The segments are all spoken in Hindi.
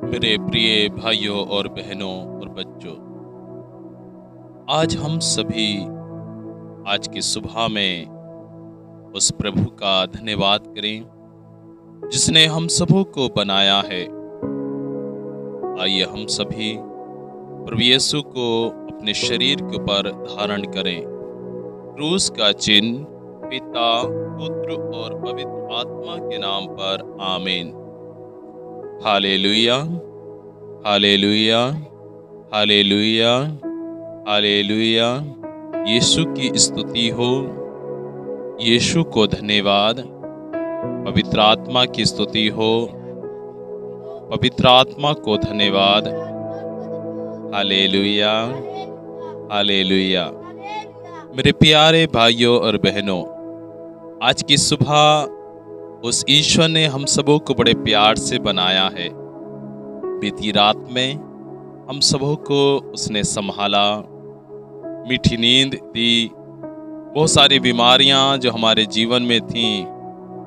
मेरे प्रिय भाइयों और बहनों और बच्चों, आज हम सभी आज की सुबह में उस प्रभु का धन्यवाद करें जिसने हम सबों को बनाया है। आइए हम सभी प्रभु यीशु को अपने शरीर के ऊपर धारण करें। क्रूस का चिन्ह पिता, पुत्र और पवित्र आत्मा के नाम पर आमीन। हालेलुया, हालेलुया, हालेलुया, हालेलुया। यीशु की स्तुति हो, यीशु को धन्यवाद। पवित्र आत्मा की स्तुति हो, पवित्र आत्मा को धन्यवाद। Hallelujah, hallelujah. मेरे प्यारे भाइयों और बहनों, आज की सुबह उस ईश्वर ने हम सबों को बड़े प्यार से बनाया है। बीती रात में हम सबों को उसने संभाला, मीठी नींद दी। बहुत सारी बीमारियां जो हमारे जीवन में थीं,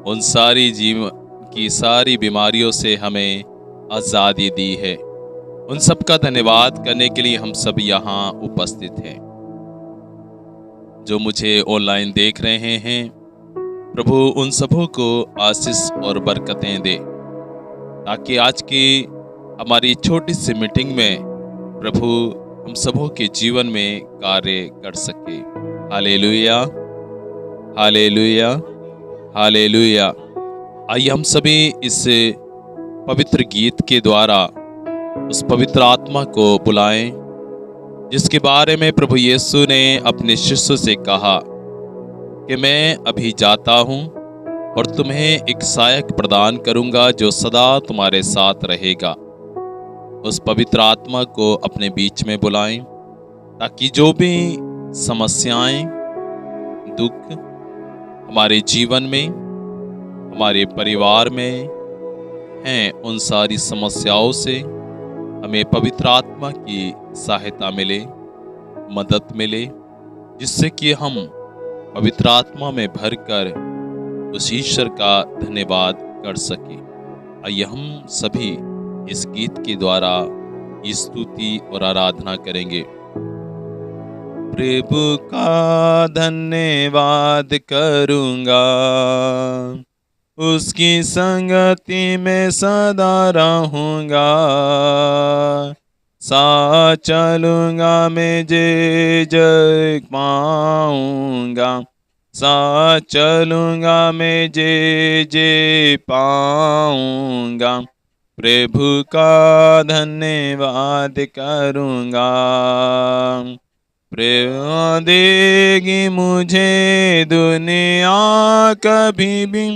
उन सारी बीमारियों से हमें आज़ादी दी है। उन सब का धन्यवाद करने के लिए हम सब यहाँ उपस्थित हैं। जो मुझे ऑनलाइन देख रहे हैं, प्रभु उन सबों को आशीष और बरकतें दे, ताकि आज की हमारी छोटी सी मीटिंग में प्रभु हम सबों के जीवन में कार्य कर सके। हालेलुया, हालेलुया, हालेलुया। आइए हम सभी इस पवित्र गीत के द्वारा उस पवित्र आत्मा को बुलाएं, जिसके बारे में प्रभु यीशु ने अपने शिष्यों से कहा कि मैं अभी जाता हूं और तुम्हें एक सहायक प्रदान करूंगा जो सदा तुम्हारे साथ रहेगा। उस पवित्र आत्मा को अपने बीच में बुलाएं, ताकि जो भी समस्याएं, दुख हमारे जीवन में, हमारे परिवार में हैं, उन सारी समस्याओं से हमें पवित्र आत्मा की सहायता मिले, मदद मिले, जिससे कि हम पवित्र आत्मा में भरकर उस ईश्वर का धन्यवाद कर सके। आइए हम सभी इस गीत के द्वारा स्तुति और आराधना करेंगे। प्रभु का धन्यवाद करूंगा, उसकी संगति में सदा रहूंगा। साथ चलूंगा मैं जे जग पाऊंगा, साथ चलूंगा मैं जे जे पाऊंगा। प्रभु का धन्यवाद करूंगा। प्रेम देगी मुझे दुनिया कभी भी,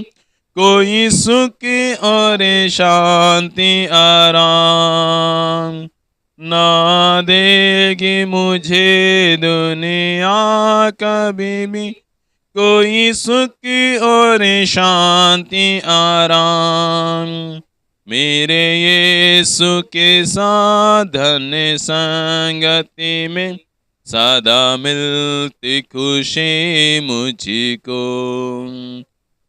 कोई सुख और शांति आराम ना देगी मुझे दुनिया कभी भी, कोई सुख और शांति आराम। मेरे यीशु के साथ धन्य संगति में सदा मिलती खुशी मुझको।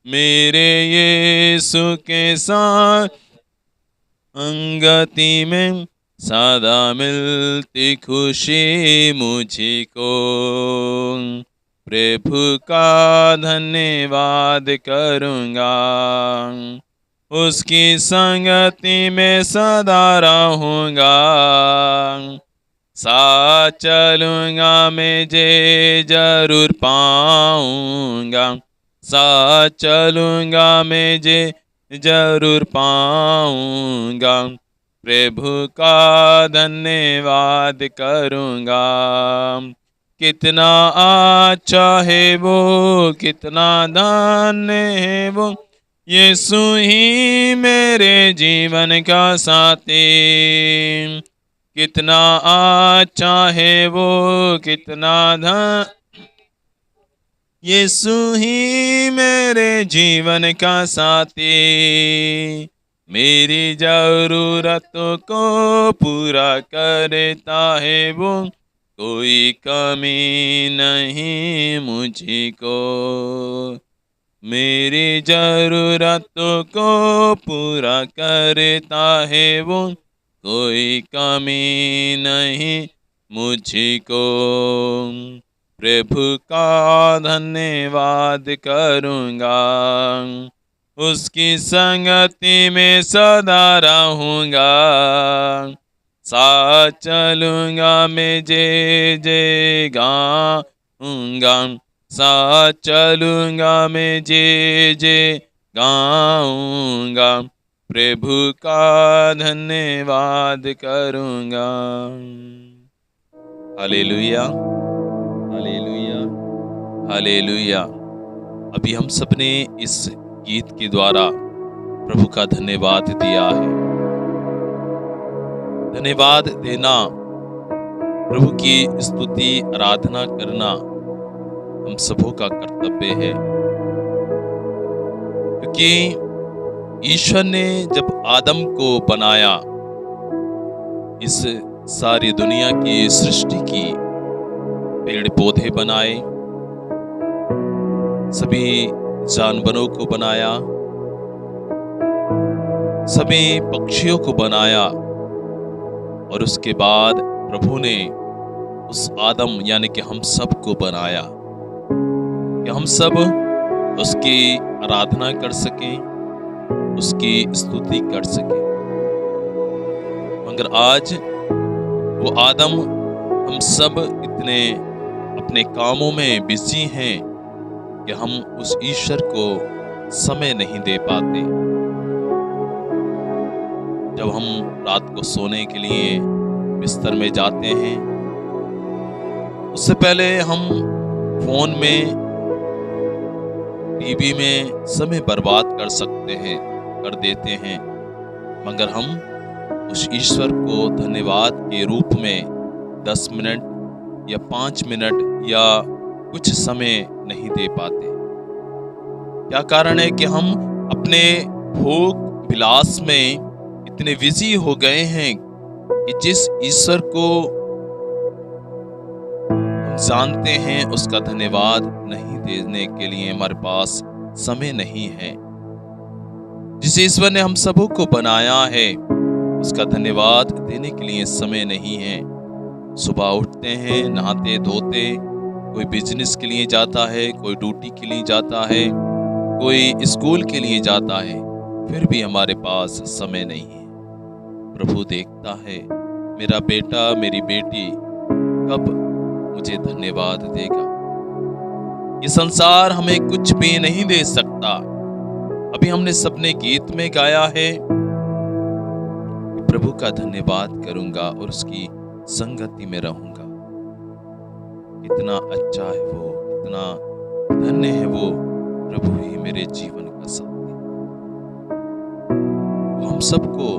मेरे यीशु के साथ संगति में सदा मिलती खुशी मुझको। प्रभु का धन्यवाद करूंगा, उसकी संगति में सदा रहूंगा। साथ चलूंगा मैं जे जरूर पाऊंगा, साथ चलूंगा मैं जे जरूर पाऊंगा। प्रभु का धन्यवाद करूंगा। कितना अच्छा है वो, कितना धन्य है वो, यीशु ही मेरे जीवन का साथी। कितना अच्छा है वो, कितना यीशु ही मेरे जीवन का साथी। मेरी जरूरतों को पूरा करता है वो, कोई कमी नहीं मुझको। मेरी जरूरतों को पूरा करता है वो, कोई कमी नहीं मुझको। प्रभु का धन्यवाद करूँगा, उसकी संगति में सदा रहूँगा। साथ चलूँगा मैं जय जय गाऊँगा, साथ चलूँगा मैं जय जय गाऊँगा। प्रभु का धन्यवाद करूँगा। हालेलुया, हालेलुया, हालेलुया। अभी हम सबने इस गीत के द्वारा प्रभु का धन्यवाद दिया है। धन्यवाद देना, प्रभु की स्तुति आराधना करना हम सबों का कर्तव्य है, क्योंकि ईश्वर ने जब आदम को बनाया, इस सारी दुनिया की सृष्टि की, पेड़ पौधे बनाए, सभी जानवरों को बनाया, सभी पक्षियों को बनाया, और उसके बाद प्रभु ने उस आदम यानी कि हम सब को बनाया कि हम सब उसकी आराधना कर सकें, उसकी स्तुति कर सकें। मगर आज वो आदम, हम सब इतने अपने कामों में बिजी हैं कि हम उस ईश्वर को समय नहीं दे पाते। जब हम रात को सोने के लिए बिस्तर में जाते हैं, उससे पहले हम फोन में, टीवी में समय बर्बाद कर सकते हैं, कर देते हैं, मगर हम उस ईश्वर को धन्यवाद के रूप में 10 मिनट या 5 मिनट या कुछ समय नहीं दे पाते। क्या कारण है कि हम अपने भोग विलास में इतने बिजी हो गए हैं कि जिस ईश्वर को हम जानते हैं उसका धन्यवाद नहीं देने के लिए हमारे पास समय नहीं है। जिस ईश्वर ने हम सबों को बनाया है उसका धन्यवाद देने के लिए समय नहीं है। सुबह उठते हैं, नहाते धोते, कोई बिजनेस के लिए जाता है, कोई ड्यूटी के लिए जाता है, कोई स्कूल के लिए जाता है, फिर भी हमारे पास समय नहीं है। प्रभु देखता है मेरा बेटा मेरी बेटी कब मुझे धन्यवाद देगा। ये संसार हमें कुछ भी नहीं दे सकता। अभी हमने सबने गीत में गाया है कि प्रभु का धन्यवाद करूंगा और उसकी संगति में रहूंगा। इतना अच्छा है वो, इतना धन्य है वो, प्रभु ही मेरे जीवन का साथी। वो हम सबको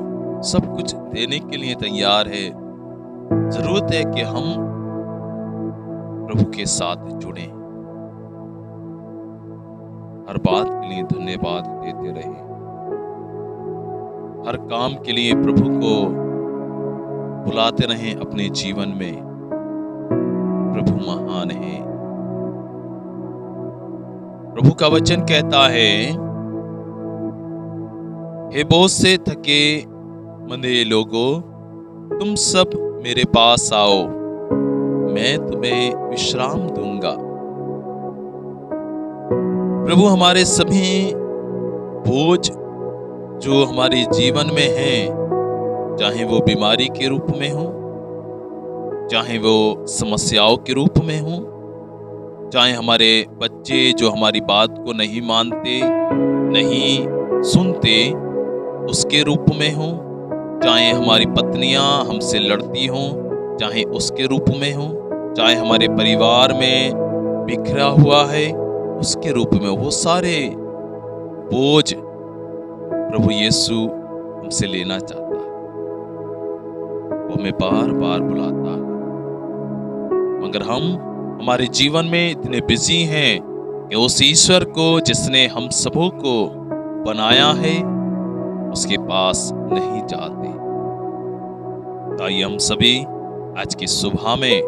सब कुछ देने के लिए तैयार है। जरूरत है कि हम प्रभु के साथ जुड़ें, हर बात के लिए धन्यवाद देते रहें, हर काम के लिए प्रभु को बुलाते रहें अपने जीवन में। प्रभु महान है। प्रभु का वचन कहता है, हे बोझ से थके मंदे लोगों, तुम सब मेरे पास आओ, मैं तुम्हें विश्राम दूंगा। प्रभु हमारे सभी बोझ जो हमारे जीवन में हैं, चाहे वो बीमारी के रूप में हो, चाहे वो समस्याओं के रूप में हो, चाहे हमारे बच्चे जो हमारी बात को नहीं मानते, नहीं सुनते, उसके रूप में हो, चाहे हमारी पत्नियां हमसे लड़ती हों, चाहे उसके रूप में हो, चाहे हमारे परिवार में बिखरा हुआ है उसके रूप में, वो सारे बोझ प्रभु यीशु हमसे लेना चाहता है। वो हमें बार बार बुलाता है, मगर हम हमारे जीवन में इतने बिजी हैं कि उस ईश्वर को जिसने हम सबों को बनाया है उसके पास नहीं जाते। ताकि हम सभी आज की सुबह में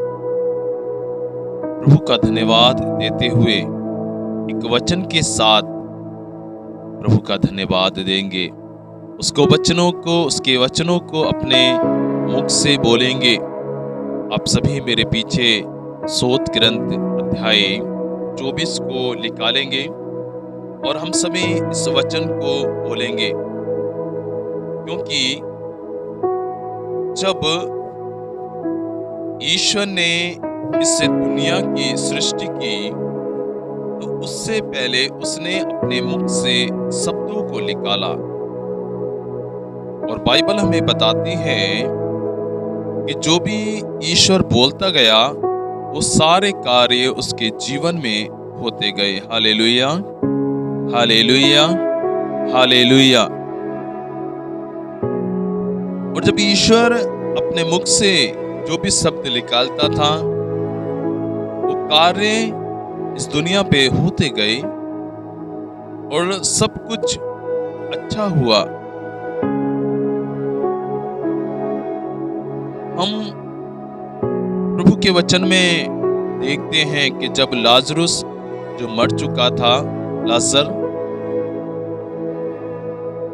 प्रभु का धन्यवाद देते हुए एक वचन के साथ प्रभु का धन्यवाद देंगे। उसके वचनों को अपने मुख से बोलेंगे। आप सभी मेरे पीछे सोत ग्रंथ अध्याय 24 को निकालेंगे और हम सभी इस वचन को बोलेंगे, क्योंकि जब ईश्वर ने इस दुनिया की सृष्टि की तो उससे पहले उसने अपने मुख से शब्दों को निकाला। और बाइबल हमें बताती है कि जो भी ईश्वर बोलता गया वो सारे कार्य उसके जीवन में होते गए। हालेलुया, हालेलुया, हालेलुया। और जब ईश्वर अपने मुख से जो भी शब्द निकालता था वो कार्य इस दुनिया पे होते गए और सब कुछ अच्छा हुआ। हम प्रभु के वचन में देखते हैं कि जब लाजरुस जो मर चुका था, लाजर,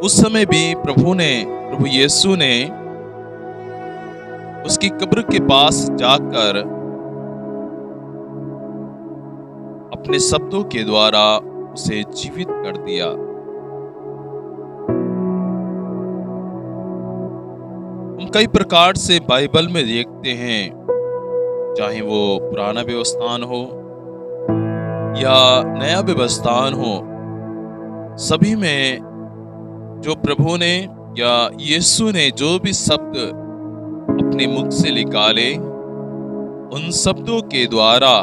उस समय भी प्रभु यीशु ने उसकी कब्र के पास जाकर अपने शब्दों के द्वारा उसे जीवित कर दिया। हम कई प्रकार से बाइबल में देखते हैं, चाहे वो पुराना व्यवस्थान हो या नया व्यवस्थान हो, सभी में जो प्रभु ने या यीशु ने जो भी शब्द अपने मुख से निकाले, उन शब्दों के द्वारा,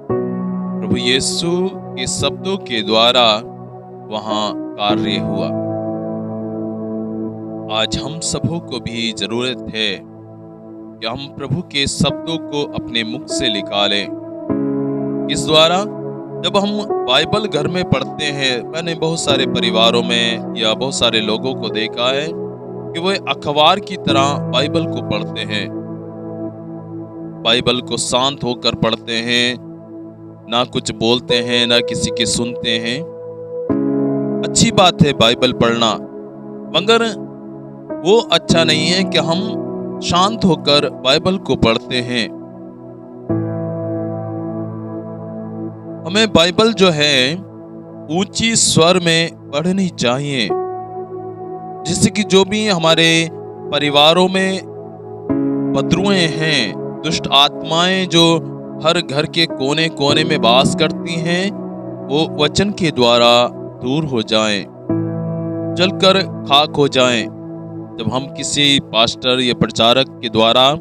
प्रभु यीशु के शब्दों के द्वारा वहां कार्य हुआ। आज हम सबों को भी जरूरत है कि हम प्रभु के शब्दों को अपने मुख से निकालें। इस द्वारा जब हम बाइबल घर में पढ़ते हैं, मैंने बहुत सारे परिवारों में या बहुत सारे लोगों को देखा है कि वो अखबार की तरह बाइबल को पढ़ते हैं, बाइबल को शांत होकर पढ़ते हैं, ना कुछ बोलते हैं ना किसी की सुनते हैं। अच्छी बात है बाइबल पढ़ना, मगर वो अच्छा नहीं है कि हम शांत होकर बाइबल को पढ़ते हैं। हमें बाइबल जो है ऊंची स्वर में पढ़नी चाहिए, जिससे कि जो भी हमारे परिवारों में बदरुएं हैं, दुष्ट आत्माएं जो हर घर के कोने कोने में वास करती हैं, वो वचन के द्वारा दूर हो जाएं, जलकर खाक हो जाएं। जब हम किसी पास्टर या प्रचारक के द्वारा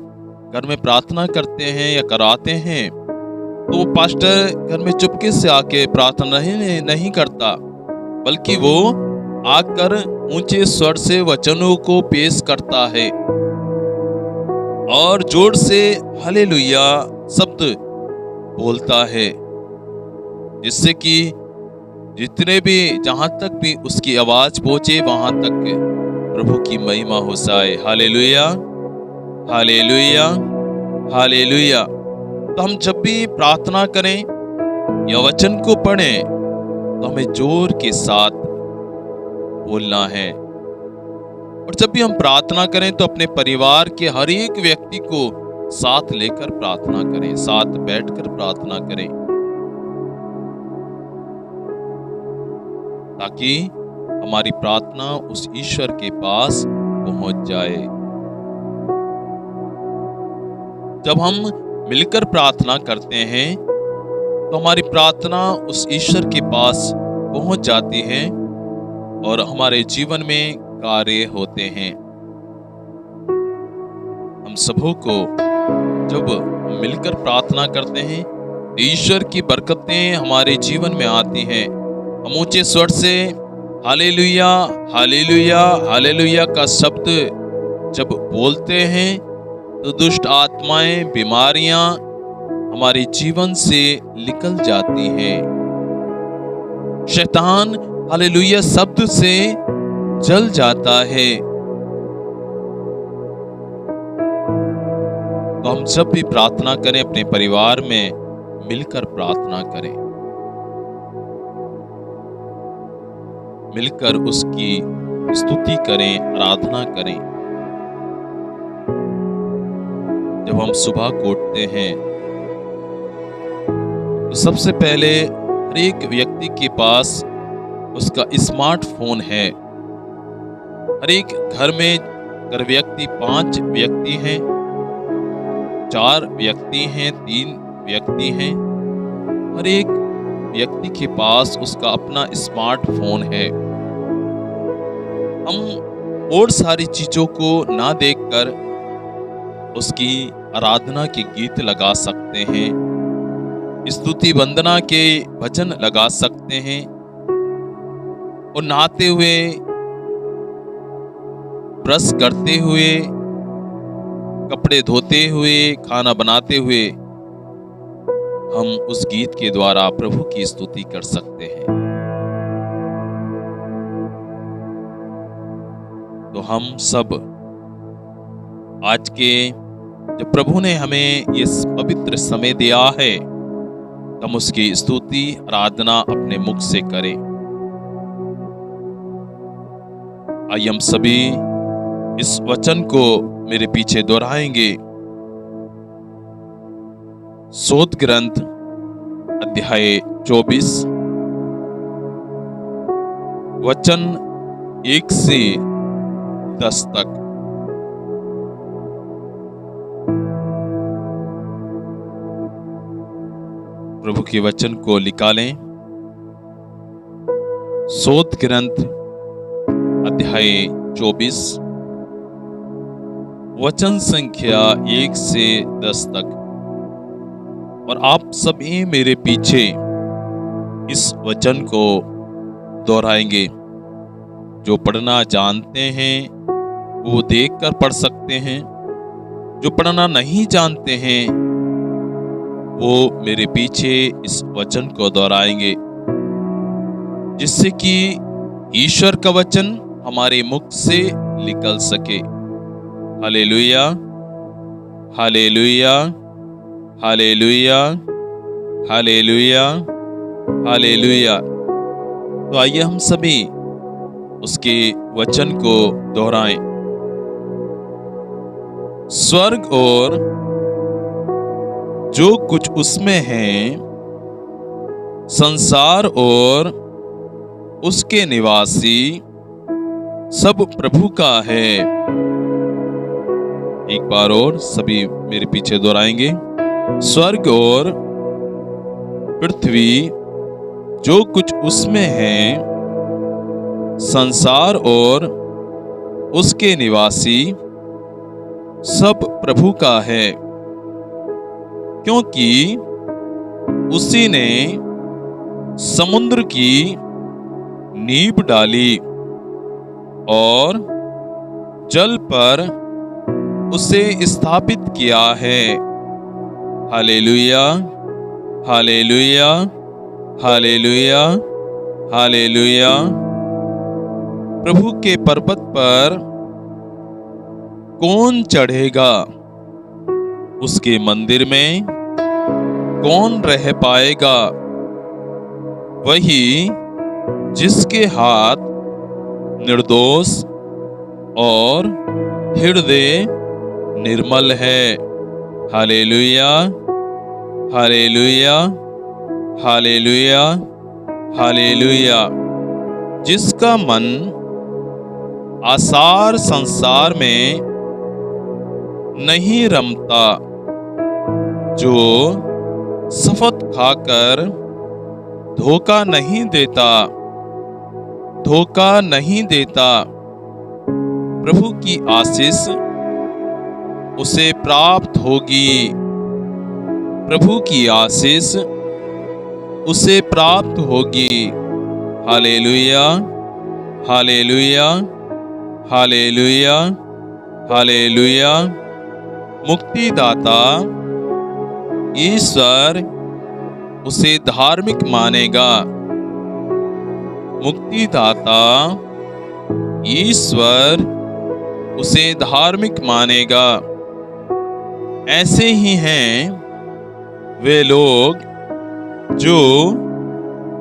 घर में प्रार्थना करते हैं या कराते हैं, तो वो पास्टर घर में चुपके से आके प्रार्थना नहीं करता, बल्कि वो आकर ऊंचे स्वर से वचनों को पेश करता है और जोर से हालेलुया शब्द बोलता है, जिससे कि जितने भी जहां तक भी उसकी आवाज पहुंचे वहां तक प्रभु की महिमा हो जाए। हालेलुया, हालेलुया, हालेलुया। तो हम जब भी प्रार्थना करें या वचन को पढ़ें तो हमें जोर के साथ बोलना है। और जब भी हम प्रार्थना करें तो अपने परिवार के हर एक व्यक्ति को साथ लेकर प्रार्थना करें, साथ बैठकर प्रार्थना करें, ताकि हमारी प्रार्थना उस ईश्वर के पास पहुंच जाए। जब हम मिलकर प्रार्थना करते हैं तो हमारी प्रार्थना उस ईश्वर के पास पहुंच जाती है और हमारे जीवन में कार्य होते हैं। हम सबों को जब मिलकर प्रार्थना करते हैं तो ईश्वर की बरकतें हमारे जीवन में आती हैं। हम ऊंचे स्वर से हालेलुया, हालेलुया, हालेलुया का शब्द जब बोलते हैं तो दुष्ट आत्माएं, बीमारियां हमारे जीवन से निकल जाती हैं। शैतान हालेलुया शब्द से जल जाता है। तो हम जब भी प्रार्थना करें अपने परिवार में मिलकर प्रार्थना करें, मिलकर उसकी स्तुति करें, आराधना करें। जब हम सुबह को उठते हैं तो सबसे पहले हर एक व्यक्ति के पास उसका स्मार्टफोन है। हर एक घर में अगर व्यक्ति 5 व्यक्ति हैं, 4 व्यक्ति हैं, 3 व्यक्ति हैं, हर एक व्यक्ति के पास उसका अपना स्मार्टफोन है। हम और सारी चीजों को ना देखकर उसकी आराधना के गीत लगा सकते हैं, स्तुति वंदना के भजन लगा सकते हैं, और नहाते हुए, ब्रश करते हुए, कपड़े धोते हुए, खाना बनाते हुए हम उस गीत के द्वारा प्रभु की स्तुति कर सकते हैं। तो हम सब आज के जब प्रभु ने हमें ये पवित्र समय दिया है, हम उसकी स्तुति आराधना अपने मुख से करें। आइए हम सभी इस वचन को मेरे पीछे दोहराएंगे। सोत ग्रंथ अध्याय 24 वचन 1 से 10 तक। प्रभु के वचन को निकालें। सोत ग्रंथ अध्याय 24 वचन संख्या 1 से 10 तक। और आप सभी मेरे पीछे इस वचन को दोहराएंगे। जो पढ़ना जानते हैं वो देखकर पढ़ सकते हैं, जो पढ़ना नहीं जानते हैं वो मेरे पीछे इस वचन को दोहराएंगे, जिससे कि ईश्वर का वचन हमारे मुख से निकल सके। हालेलुया, हालेलुया, हालेलुया, हालेलुया, हालेलुया। तो आइए हम सभी उसके वचन को दोहराएं। स्वर्ग और जो कुछ उसमें है, संसार और उसके निवासी सब प्रभु का है। एक बार और सभी मेरे पीछे दोहराएंगे। स्वर्ग और पृथ्वी जो कुछ उसमें है, संसार और उसके निवासी सब प्रभु का है, क्योंकि उसी ने समुद्र की नींव डाली और जल पर उसे स्थापित किया है। हालेलुया, हालेलुया, हालेलुया, हालेलुया। प्रभु के पर्वत पर कौन चढ़ेगा? उसके मंदिर में कौन रह पाएगा? वही जिसके हाथ निर्दोष और हृदय निर्मल है। हालेलुया, हालेलुया, हालेलुया, हालेलुया। जिसका मन आसार संसार में नहीं रमता, जो शपथ खाकर धोखा नहीं देता, धोखा नहीं देता। प्रभु की आशीष उसे प्राप्त होगी। प्रभु की आशीष उसे प्राप्त होगी। हालेलुया, हालेलुया, हालेलुया, हालेलुया। मुक्तिदाता ईश्वर उसे धार्मिक मानेगा। मुक्तिदाता ईश्वर उसे धार्मिक मानेगा। ऐसे ही हैं वे लोग जो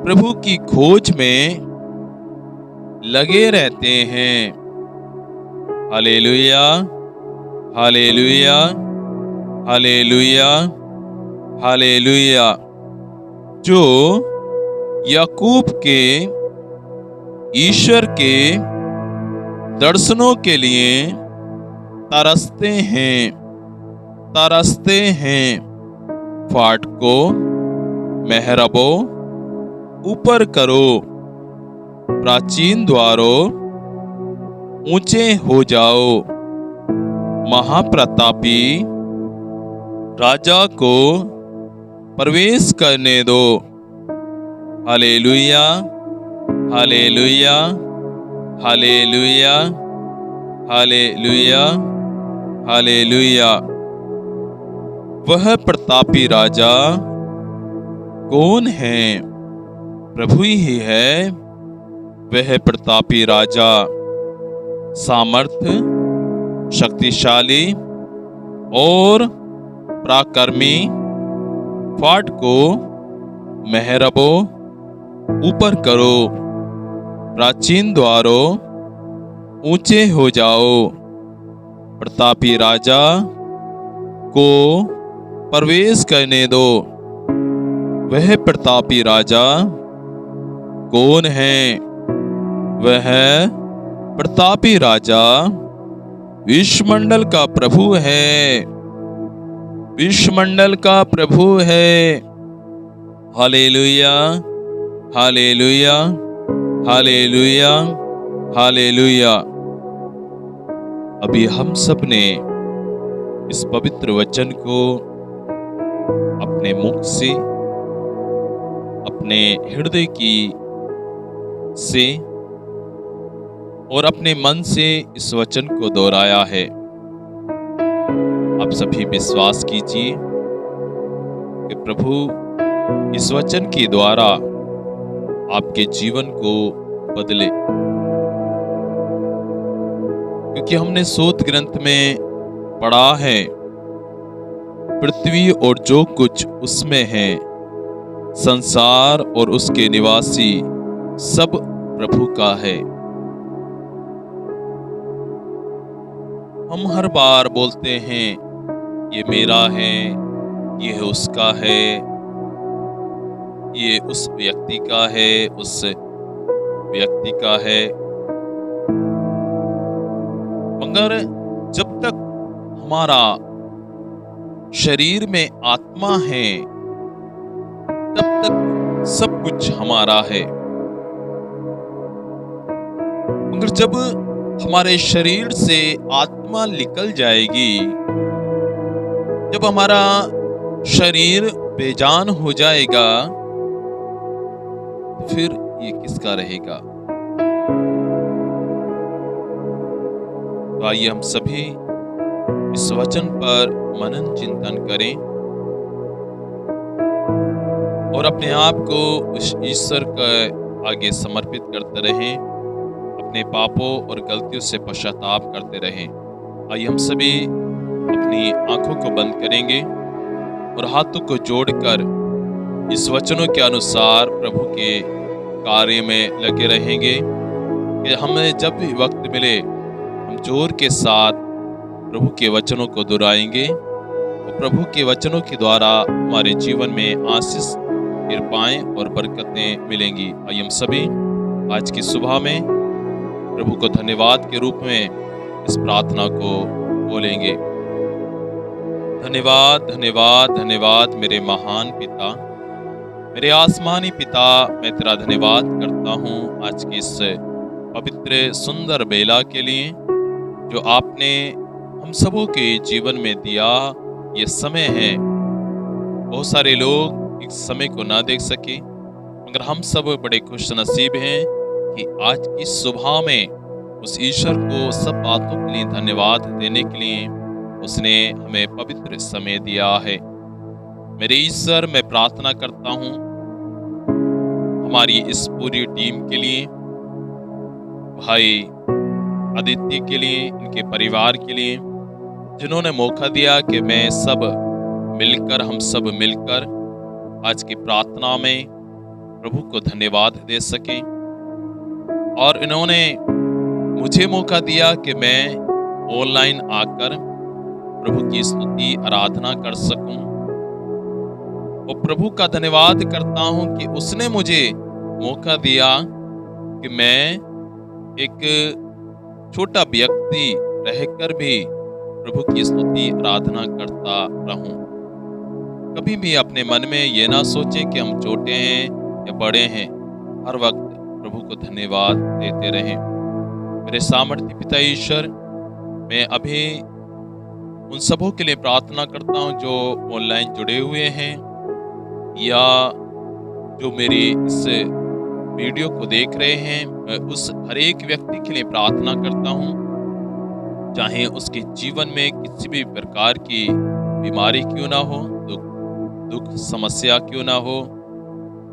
प्रभु की खोज में लगे रहते हैं। हालेलुया, हालेलुया, हालेलुया, हालेलुया। जो याकूब के ईश्वर के दर्शनों के लिए तरसते हैं, तरसते हैं। फाटकों, मेहराबों, ऊपर करो, प्राचीन द्वारों, ऊंचे हो जाओ। महाप्रतापी राजा को प्रवेश करने दो। हालेलुया, हालेलुया, हालेलुया, हालेलुया, हालेलुया। वह प्रतापी राजा कौन है? प्रभु ही है। वह प्रतापी राजा सामर्थ्य, शक्तिशाली और पराक्रमी। फाटकों, मेहराबों, ऊपर करो, प्राचीन द्वारों, ऊंचे हो जाओ। प्रतापी राजा को प्रवेश करने दो। वह प्रतापी राजा कौन है? वह प्रतापी राजा विश्वमंडल का प्रभु है, विश्वमंडल का प्रभु है। हालेलुया, हालेलुया, हालेलुया, हालेलुया। अभी हम सब ने इस पवित्र वचन को अपने मुख से, अपने हृदय की से और अपने मन से इस वचन को दोहराया है। आप सभी विश्वास कीजिए कि प्रभु इस वचन के द्वारा आपके जीवन को बदले, क्योंकि हमने सोत ग्रंथ में पढ़ा है, पृथ्वी और जो कुछ उसमें है, संसार और उसके निवासी सब प्रभु का है। हम हर बार बोलते हैं ये मेरा है, ये उसका है, ये उस व्यक्ति का है, उस व्यक्ति का है। मगर जब तक हमारा शरीर में आत्मा है, तब तक सब कुछ हमारा है। मगर जब हमारे शरीर से आत्मा निकल जाएगी, जब हमारा शरीर बेजान हो जाएगा, फिर ये किसका रहेगा? तो आइए हम सभी इस वचन पर मनन चिंतन करें और अपने आप को उस ईश्वर के आगे समर्पित करते रहें, अपने पापों और गलतियों से पश्चाताप करते रहें। आइए हम सभी अपनी आंखों को बंद करेंगे और हाथों को जोड़कर इस वचनों के अनुसार प्रभु के कार्य में लगे रहेंगे कि हमें जब भी वक्त मिले हम जोर के साथ प्रभु के वचनों को दोहराएंगे और प्रभु के वचनों के द्वारा हमारे जीवन में आशीष, कृपाएं और बरकतें मिलेंगी। आइए हम सभी आज की सुबह में प्रभु को धन्यवाद के रूप में इस प्रार्थना को बोलेंगे। धन्यवाद, धन्यवाद, धन्यवाद मेरे महान पिता, मेरे आसमानी पिता, मैं तेरा धन्यवाद करता हूँ आज की इस पवित्र सुंदर बेला के लिए जो आपने हम सबों के जीवन में दिया। ये समय है, बहुत सारे लोग इस समय को ना देख सके, मगर हम सब बड़े खुश नसीब हैं कि आज की सुबह में उस ईश्वर को सब बातों के लिए धन्यवाद देने के लिए उसने हमें पवित्र समय दिया है। मेरे ईश्वर, मैं प्रार्थना करता हूँ हमारी इस पूरी टीम के लिए, भाई आदित्य के लिए, इनके परिवार के लिए, जिन्होंने मौका दिया कि मैं सब मिलकर, हम सब मिलकर आज की प्रार्थना में प्रभु को धन्यवाद दे सकें। और इन्होंने मुझे मौका दिया कि मैं ऑनलाइन आकर प्रभु की स्तुति आराधना कर सकूं। और प्रभु का धन्यवाद करता हूं कि उसने मुझे मौका दिया कि मैं एक छोटा व्यक्ति रहकर भी प्रभु की स्तुति आराधना करता रहूं। कभी भी अपने मन में ये ना सोचें कि हम छोटे हैं या बड़े हैं, हर वक्त प्रभु को धन्यवाद देते रहें। मेरे सामर्थ्य पिता ईश्वर, मैं अभी उन सबों के लिए प्रार्थना करता हूं जो ऑनलाइन जुड़े हुए हैं या जो मेरी इस वीडियो को देख रहे हैं। मैं उस हर एक व्यक्ति के लिए प्रार्थना करता हूं, चाहे उसके जीवन में किसी भी प्रकार की बीमारी क्यों ना हो, दुख समस्या क्यों ना हो,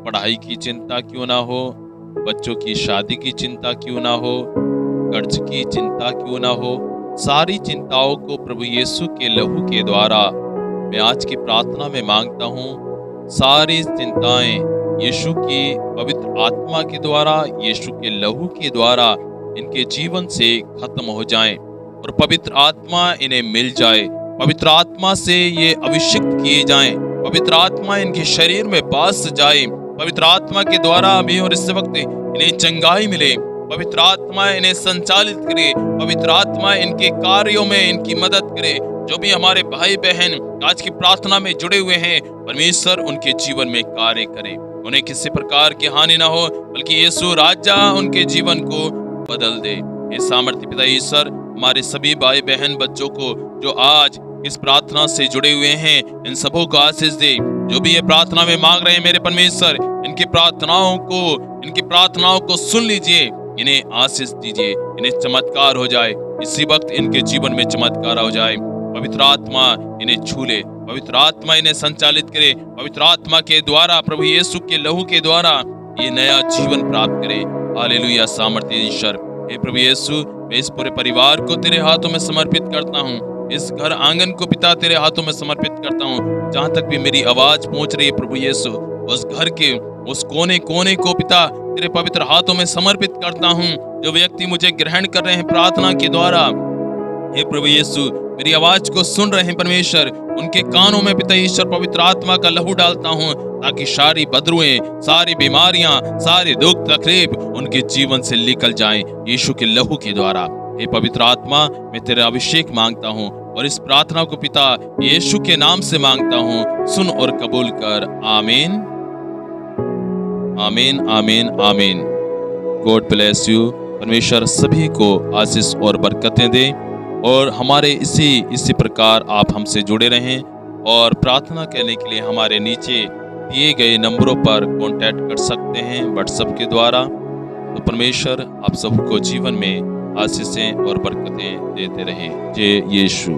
पढ़ाई की चिंता क्यों ना हो, बच्चों की शादी की चिंता क्यों ना हो, कर्ज की चिंता क्यों ना हो, सारी चिंताओं को प्रभु यीशु के लहू के द्वारा मैं आज की प्रार्थना में मांगता हूँ। सारी चिंताएं यीशु की पवित्र आत्मा के द्वारा, यीशु के लहू के द्वारा इनके जीवन से खत्म हो जाएं और पवित्र आत्मा इन्हें मिल जाए। पवित्र आत्मा से ये अभिषिक्त किए जाएं, पवित्र आत्मा इनके शरीर में बस जाए, पवित्र आत्मा के द्वारा अभी और इस वक्त इन्हें चंगाई मिले, पवित्र आत्मा इन्हें संचालित करे, पवित्र आत्मा इनके कार्यों में इनकी मदद करे। जो भी हमारे भाई बहन आज की प्रार्थना में जुड़े हुए हैं, परमेश्वर उनके जीवन में कार्य करे, उन्हें किसी प्रकार की हानि ना हो, बल्कि यीशु राजा उनके जीवन को बदल दे। ये सामर्थ्य पिता ईश्वर हमारे सभी भाई बहन बच्चों को जो आज इस प्रार्थना से जुड़े हुए हैं, इन सबों को आशीष दे। जो भी ये प्रार्थना में मांग रहे हैं मेरे परमेश्वर, इनकी प्रार्थनाओं को सुन लीजिए, इन्हें आशीष दीजिए, इन्हें चमत्कार हो जाए, इसी वक्त इनके जीवन में चमत्कार हो जाए। पवित्र आत्मा इन्हें छू ले, पवित्र आत्मा इन्हें संचालित करे, पवित्र आत्मा के द्वारा प्रभु यीशु के लहू के द्वारा ये नया जीवन प्राप्त करे। हालेलुया। सामर्थ्य ईश्वर, हे प्रभु यीशु, मैं इस पूरे परिवार को तेरे हाथों में समर्पित करता हूँ, इस घर आंगन को पिता तेरे हाथों में समर्पित करता हूँ। जहाँ तक भी मेरी आवाज पहुँच रही है प्रभु यीशु, उस घर के उस कोने कोने को पिता तेरे पवित्र हाथों में समर्पित करता हूँ। जो व्यक्ति मुझे ग्रहण कर रहे हैं प्रार्थना के द्वारा, हे प्रभु यीशु, मेरी आवाज को सुन रहे हैं परमेश्वर, उनके कानों में पिता ईश्वर पवित्र आत्मा का लहू डालता हूँ, ताकि सारी बदरुएं, सारी बीमारियां, सारे दुख तकलीफ उनके जीवन से निकल जाएं यीशु के लहू के द्वारा। हे पवित्र आत्मा, मैं तेरा अभिषेक मांगता हूँ और इस प्रार्थना को पिता यीशु के नाम से मांगता हूँ, सुन और कबूल कर। आमीन, आमीन, आमीन, आमीन। God bless you. परमेश्वर सभी को आशीष और बरकतें दे और हमारे इसी प्रकार आप हमसे जुड़े रहें और प्रार्थना करने के लिए हमारे नीचे दिए गए नंबरों पर कांटेक्ट कर सकते हैं व्हाट्सएप के द्वारा। तो परमेश्वर आप सबको जीवन में आशीषें और बरकतें देते रहें। जय यीशु।